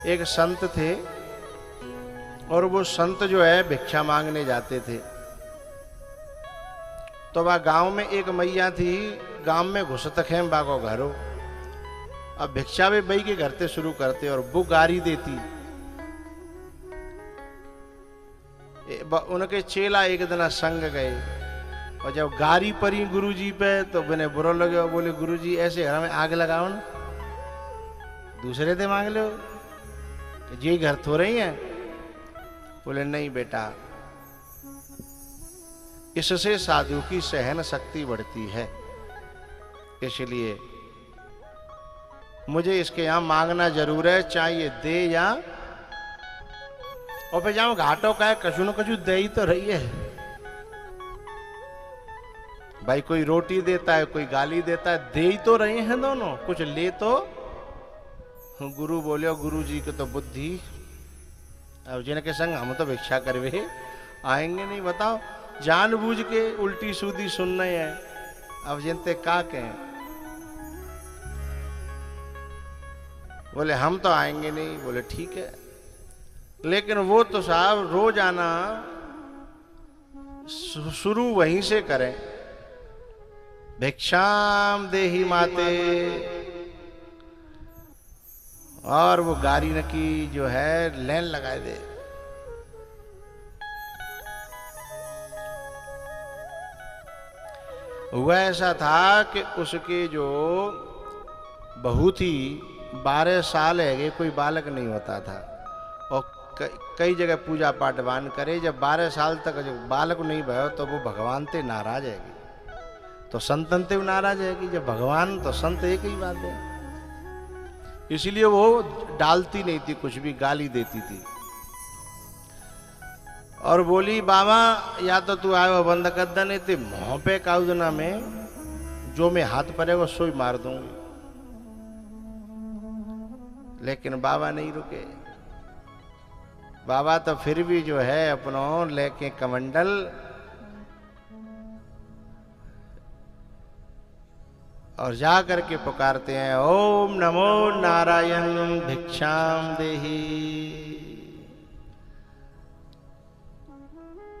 एक संत थे और वो संत जो है भिक्षा मांगने जाते थे। तो वह गांव में एक मैया थी, गांव में घुसत खेम बागो घरो। अब भिक्षा भी बई के घर से शुरू करते और वो गारी देती। उनके चेला एक दिन संग गए और जब गारी परी गुरुजी पे तो बने बुरा लगे और बोले गुरुजी ऐसे घर में आग लगाओ ना, दूसरे से मांग लो, ये घर थोड़े ही है। बोले नहीं बेटा, इससे साधु की सहन शक्ति बढ़ती है, इसलिए मुझे इसके यहां मांगना जरूर है, चाहे दे या और फिर जाऊं घाटों का है, कछु न कछु दे ही तो रही है भाई। कोई रोटी देता है, कोई गाली देता है, दे ही तो रहे हैं दोनों, कुछ ले तो। गुरु बोले गुरु जी को तो बुद्धि, अब जिनके संग हम तो भिक्षा करवे आएंगे नहीं, बताओ जानबूझ के उल्टी सूदी सुनना है। अब जिनते का कहें, बोले हम तो आएंगे नहीं। बोले ठीक है, लेकिन वो तो साहब रोज आना शुरू वहीं से करें, भिक्षाम देहि माते, और वो गारी न की जो है लाइन लगा दे। हुआ ऐसा था कि उसके जो बहू थी 12 साल है, कोई बालक नहीं होता था और कई जगह पूजा पाठ वान करे। जब 12 साल तक जब बालक नहीं भयो तो वो भगवान ते नाराज हैगी, तो संतन ते नाराज हैगी। जब भगवान तो संत एक ही बात है, इसलिए वो डालती नहीं थी, कुछ भी गाली देती थी। और बोली बाबा या तो तू आयो बंद कर दने ते मुंह पे काउदना में जो मैं हाथ पड़ेगा सोई मार दूंगी। लेकिन बाबा नहीं रुके। बाबा तो फिर भी जो है अपनो लेके कमंडल और जा करके पुकारते हैं, ओम नमो नारायण भिक्षाम देहि।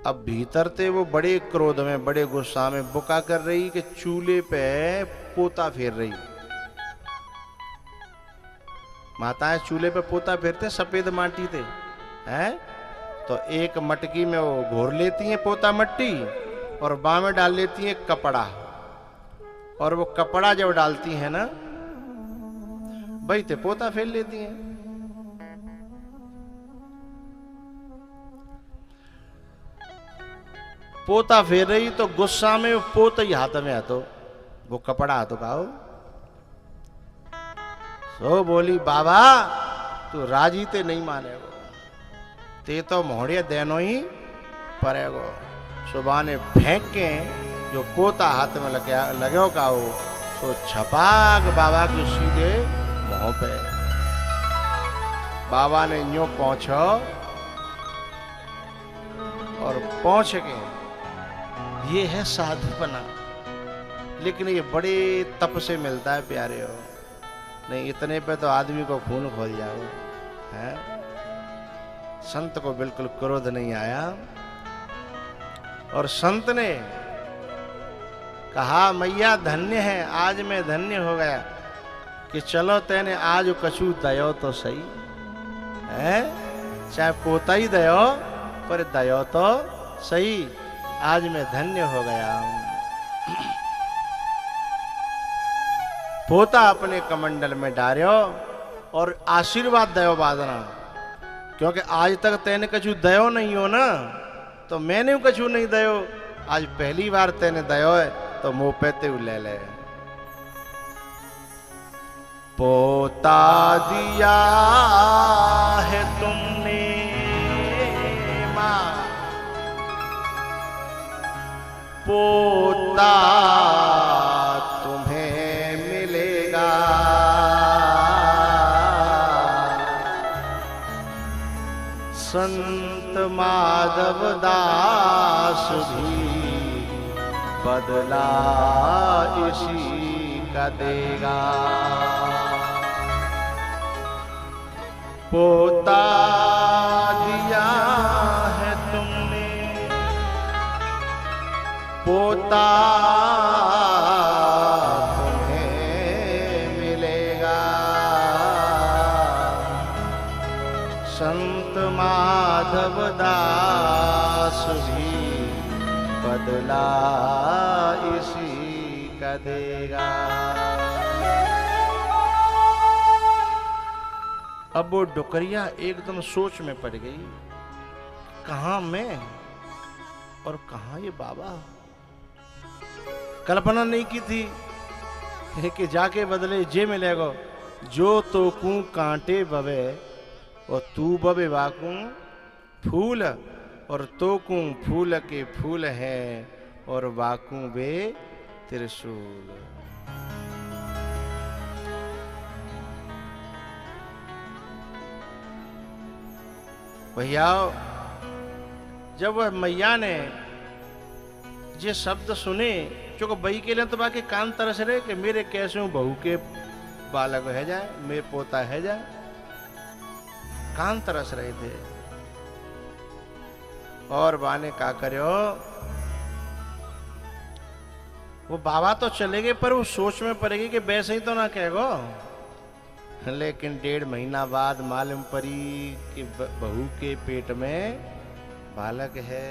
अब भीतर थे वो बड़े क्रोध में, बड़े गुस्सा में बुका कर रही कि चूल्हे पे पोता फेर रही। माताएं चूल्हे पे पोता फेरते सफेद माटी थे हैं, तो एक मटकी में वो घोर लेती हैं पोता मट्टी और बाँ में डाल लेती हैं कपड़ा, और वो कपड़ा जब डालती है ना भाई ते पोता फेर लेती हैं। पोता फेर रही तो गुस्सा में वो पोता ही हाथ में आतो, वो कपड़ा हाथों का हो। सो बोली बाबा तू राजी ते नहीं मानेगो, ते तो मोहड़िया देनो ही पड़ेगो। सुबह ने फेंक के जो पोता हाथ में लगो का हो तो छपाक बाबा के सीधे मुंह पे। बाबा ने यूं पहुंचो और पहुंच के, ये है साधुपना, लेकिन ये बड़े तप से मिलता है प्यारे हो। नहीं इतने पे तो आदमी को खून खोल जाओ है। संत को बिल्कुल क्रोध नहीं आया और संत ने कहा मैया धन्य है, आज मैं धन्य हो गया कि चलो तेने आज कछु दयो तो सही है, चाहे पोता ही दयो पर दयो तो सही, आज मैं धन्य हो गया हूं। पोता अपने कमंडल में डार्यो और आशीर्वाद दयो बादना, क्योंकि आज तक तेने कछु दयो नहीं हो ना, तो मैंने कछु नहीं दयो, आज पहली बार तेने दयो है तो मुंह पे ते ले ले। पोता दिया है तुमने मां, पोता तुम्हें मिलेगा, संत माधव दास भी बदला इसी का देगा। पोता दिया है तुमने, पोता तुम्हें मिलेगा। संत माधव दास भी बदला इसी का देगा। अब वो डुकरिया एकदम सोच में पड़ गई, कहां मैं और कहां ये बाबा। कल्पना नहीं की थी कि जाके बदले जे मिलेगा। जो तो कू कांटे बवे और तू बवे वाकू फूल, और तो कू फूल के फूल है और वाकू बे त्रिशूल। भैया जब वह मैया ने ये शब्द सुने, चूंकि बही के लिए तो बाकी कान तरस रहे कि मेरे कैसे हूं बहू के बालक है जाए, मेरे पोता है जाए, कान तरस रहे थे। और बाने का करो, वो बाबा तो चले गए पर वो सोच में पड़ेगी कि वैसे ही तो ना कहेगो। लेकिन 1.5 महीना बाद मालूम पड़ी कि बहू के पेट में बालक है।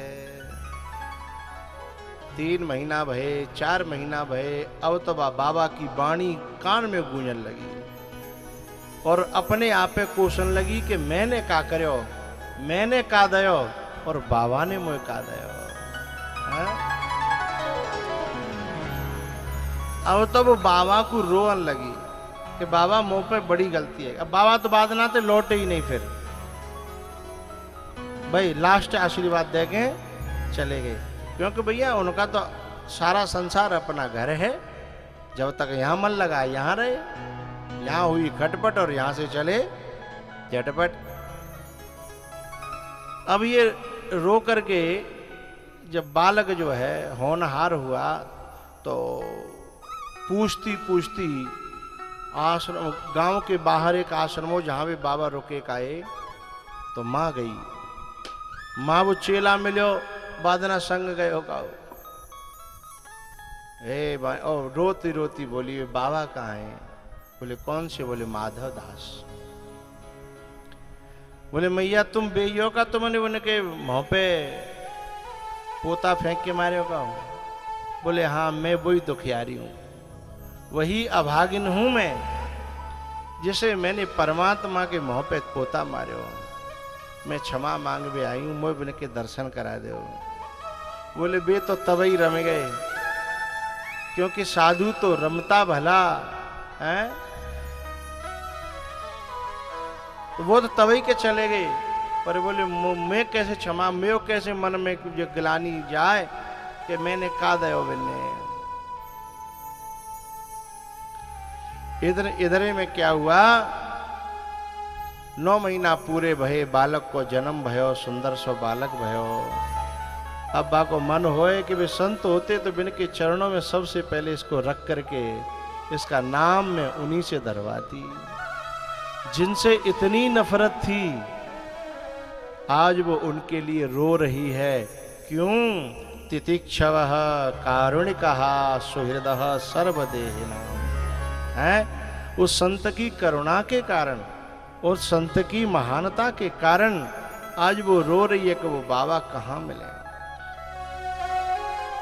3 महीना भये, 4 महीना भये, अब तो बाबा की वाणी कान में गूंजन लगी और अपने आप पे कोसन लगी कि मैंने का करो, मैंने का दयो और बाबा ने मुझे का दयो। अब तो वो बाबा को रोन लगी कि बाबा मुंह पे बड़ी गलती है। अब बाबा तो बाद ना तो लौटे ही नहीं, फिर भाई लास्ट आशीर्वाद दे के चले गए। क्योंकि भैया उनका तो सारा संसार अपना घर है, जब तक यहाँ मन लगा यहाँ रहे। यहाँ हुई खटपट और यहाँ से चले झटपट। अब ये रो करके जब बालक जो है होनहार हुआ तो पूछती पूछती आश्रम, गांव के बाहर एक आश्रम हो जहां भी बाबा रुके काए, तो माँ गई। माँ वो चेला मिलो बादना संग गए हो का और रोती रोती बोली बाबा कहाँ है। बोले कौन से? बोले माधव दास। बोले मैया तुम बेइयो का, तुमने उनके मुंह पे पोता फेंक के मारे हो का? बोले हाँ मैं वही दुखियारी हूं, वही अभागिन हूं मैं, जिसे मैंने परमात्मा के मुंह पे पोता मारे हो। मैं क्षमा मांग भी आई हूं, मैं उनके दर्शन करा दे। बोले बे तो तभी रम गए, क्योंकि साधु तो रमता भला है। तो वो तो तभी के चले गए, पर बोले मैं कैसे क्षमा, मैं कैसे मन में गिलानी जाए कि मैंने का दयो बिन्ने। इधर में क्या हुआ, 9 महीना पूरे भये, बालक को जन्म भयो, सुंदर सो बालक भयो। अब्बा को मन होए कि वे संत होते तो बिन के चरणों में सबसे पहले इसको रख करके इसका नाम मैं उन्हीं से धरवाती, जिनसे इतनी नफरत थी। आज वो उनके लिए रो रही है। क्यों? तितिक्षवः कारुणिकः सुहृदः सर्वदेहिनां। है उस संत की करुणा के कारण, उस संत की महानता के कारण आज वो रो रही है कि वो बाबा कहाँ मिले।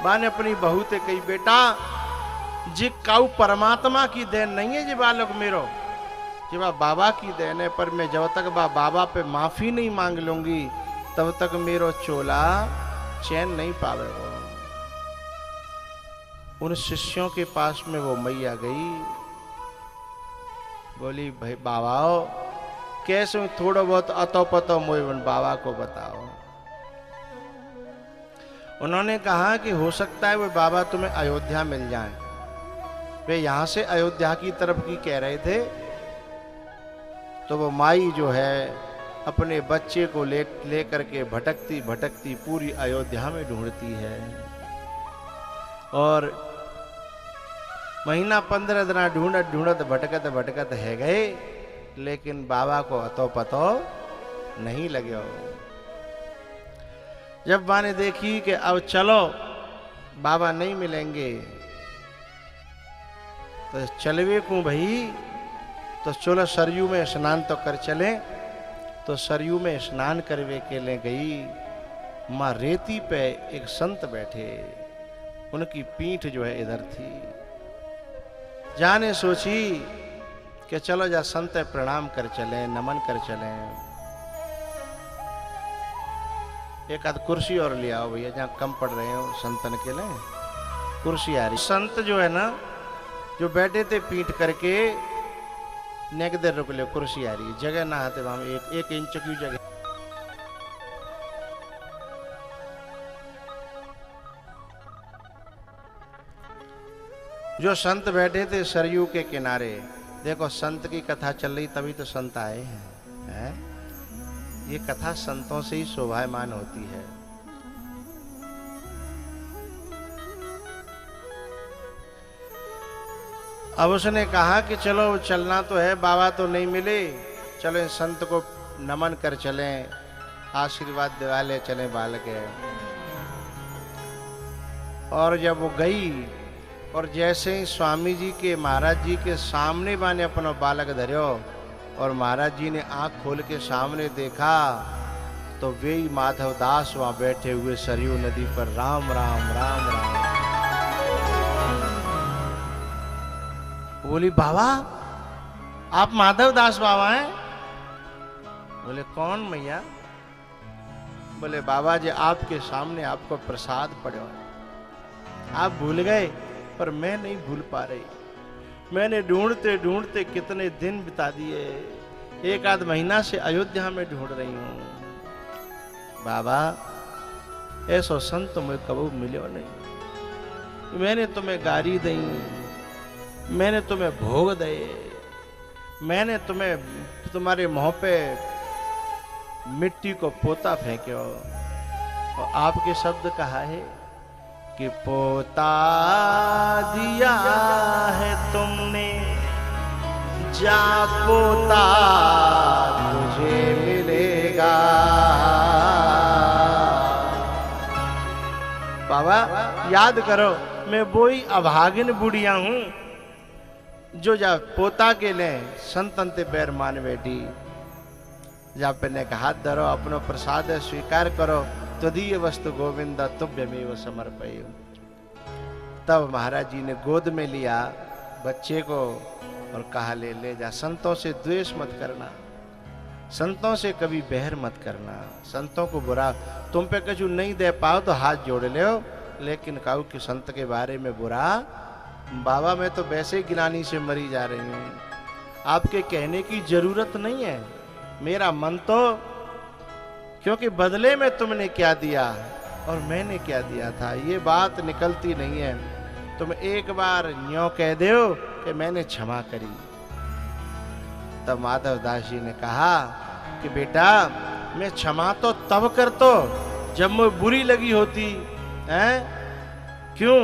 माँ ने अपनी बहू से कही बेटा जी काऊ परमात्मा की देन नहीं है जी बालक मेरो, जी बाबा की देन है। पर मैं जब तक बाबा पे माफी नहीं मांग लूंगी तब तक मेरो चोला चैन नहीं पावेगा। उन शिष्यों के पास में वो मैया गई, बोली भाई बाबा कैसे थोड़ा बहुत अतो पतो मोए बाबा को बताओ। उन्होंने कहा कि हो सकता है वो बाबा तुम्हें अयोध्या मिल जाए। वे यहां से अयोध्या की तरफ की कह रहे थे, तो वो माई जो है अपने बच्चे को ले करके भटकती भटकती पूरी अयोध्या में ढूंढती है। और महीना 15 दिन ढूंढत ढूंढत भटकत भटकत है गए लेकिन बाबा को अतो पतो नहीं लगे। जब माँ ने देखी कि अब चलो बाबा नहीं मिलेंगे, तो चलवे को भाई, तो चलो सरयू में स्नान तो कर चले। तो सरयू में स्नान करवे के लिए गई। माँ रेती पे एक संत बैठे, उनकी पीठ जो है इधर थी। जाने सोची कि चलो जा संत प्रणाम कर चले, नमन कर चले। एक आध कुर्सी और ले आओ भैया, जहाँ कम पड़ रहे हो संतन के लिए कुर्सी आ रही। संत जो है ना, जो बैठे थे पीठ करके, नेक देर रुक ले, कुर्सी आ रही, जगह ना आते वहां एक इंच की जगह। जो संत बैठे थे सरयू के किनारे, देखो संत की कथा चल रही, तभी तो संत आए हैं। ये कथा संतों से ही शोभायमान होती है। अब उसने कहा कि चलो चलना तो है, बाबा तो नहीं मिले, चलो इन संत को नमन कर चलें, आशीर्वाद दिवा ले चलें बालक है। और जब वो गई, और जैसे ही स्वामी जी के महाराज जी के सामने बाने अपना बालक धर्यो, और महाराज जी ने आंख खोल के सामने देखा, तो वे ही माधव दास वहां बैठे हुए सरयू नदी पर राम राम राम राम। बोली बाबा आप माधव दास बाबा हैं? बोले कौन मैया? बोले बाबा जी आपके सामने आपको प्रसाद पड़ो, आप भूल गए, पर मैं नहीं भूल पा रही। मैंने ढूंढते ढूंढते कितने दिन बिता दिए, एक आध महीना से अयोध्या में ढूंढ रही हूं। बाबा ऐसो संत मुझे कबू मिलो नहीं। मैंने तुम्हें गारी दी, मैंने तुम्हें भोग दे, मैंने तुम्हें तुम्हारे मुंह पे मिट्टी को पोता फेंक्यो, और आपके शब्द कहा है कि पोता दिया है तुमने, जा पोता तुझे मिलेगा। बाबा याद करो, मैं वही अभागिन बुढ़िया हूं जो जा पोता के ले संतन ते पैर मान बैठी। जा पे का हाथ धरो, अपनो प्रसाद स्वीकार करो, तदीय वस्तु गोविंदा तुभ्यमेव समर्पय। तब महाराज जी ने गोद में लिया बच्चे को और कहा ले ले जा। संतों से द्वेष मत करना, संतों से कभी बहर मत करना, संतों को बुरा तुम पे कुछ नहीं दे पाओ तो हाथ जोड़ ले, लेकिन कहो कि संत के बारे में बुरा, बाबा मैं तो वैसे ही गिलानी से मरी जा रही हूँ, आपके कहने की जरूरत नहीं है। मेरा मन तो, क्योंकि बदले में तुमने क्या दिया और मैंने क्या दिया था ये बात निकलती नहीं है। तुम एक बार न्यों कह दो कि मैंने क्षमा करी। तब माधव दास जी ने कहा कि बेटा मैं क्षमा तो तब कर तो जब मुझे बुरी लगी होती है। क्यों?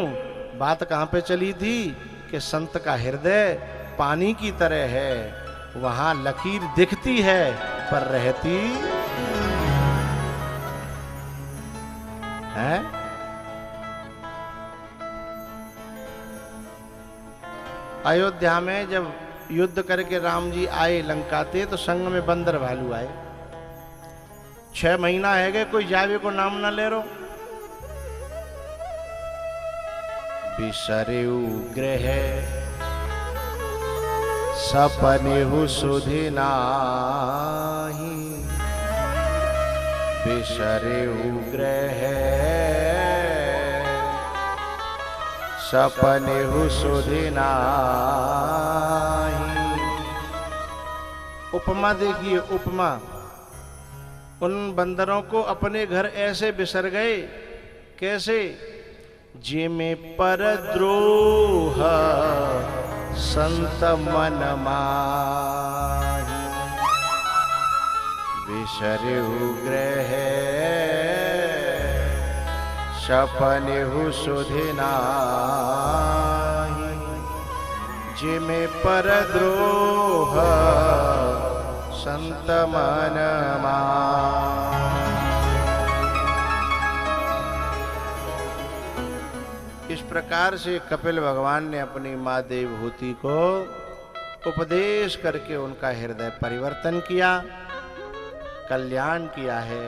बात कहां पे चली थी कि संत का हृदय पानी की तरह है, वहां लकीर दिखती है पर रहती है। अयोध्या में जब युद्ध करके राम जी आए लंका ते, तो संग में बंदर भालू आए। 6 महीना है गए, कोई जावे को नाम ना ले रो। बिसरेउ ग्रह सपनेहु सुधि नाही, बिसरेउ ग्रह सपनेहु सुधि नाही। उपमा देखिए, उपमा। उन बंदरों को अपने घर ऐसे बिसर गए, कैसे? जिमे पर द्रोह संत मन माही, बिसरेहु ग्रह सपनेहु सुधि नाही। जिमे पर द्रोह संत मन मान। इस प्रकार से कपिल भगवान ने अपनी माँ देवहूति को उपदेश करके उनका हृदय परिवर्तन किया, कल्याण किया है।